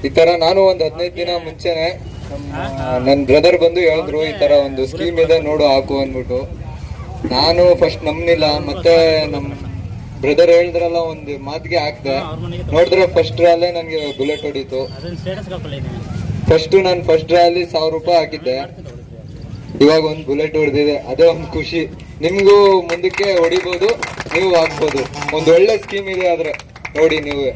ಈ ತರ ನಾನು ಒಂದ್ 15 ದಿನ ಮುಂಚೆನೆ ನನ್ ಬ್ರದರ್ ಬಂದು ಹೇಳಿದ್ರು ಈ ತರ ಒಂದು ಸ್ಕೀಮ್ ಇದೆ ನೋಡು ಹಾಕು ಅಂದ್ಬಿಟ್ಟು. ನಾನು ಫಸ್ಟ್ ನಂಬಲಿಲ್ಲ, ಮತ್ತೆ ನಮ್ ಬ್ರದರ್ ಹೇಳಿದ್ರಲ್ಲ ಒಂದು ಮಾತಿಗೆ ಹಾಕ್ದೆ. ನೋಡಿದ್ರೆ ಫಸ್ಟ್ ಡ್ರಾ ಅಲ್ಲೇ ನನ್ಗೆ ಬುಲೆಟ್ ಹೊಡೀತು. ನಾನು ಫಸ್ಟ್ ಡ್ರಾ ಅಲ್ಲಿ 1000 ರೂಪಾಯಿ ಹಾಕಿದ್ದೆ, ಇವಾಗ ಒಂದು ಬುಲೆಟ್ ಹೊಡೆದಿದೆ. ಅದೇ ಒಂದು ಖುಷಿ. ನಿಮ್ಗೂ ಮುಂದಕ್ಕೆ ಹೊಡಿಬಹುದು, ನೀವು ಹಾಕ್ಬೋದು. ಒಂದ್ ಒಳ್ಳೆ ಸ್ಕೀಮ್ ಇದೆ, ಆದ್ರೆ ನೋಡಿ ನೀವು.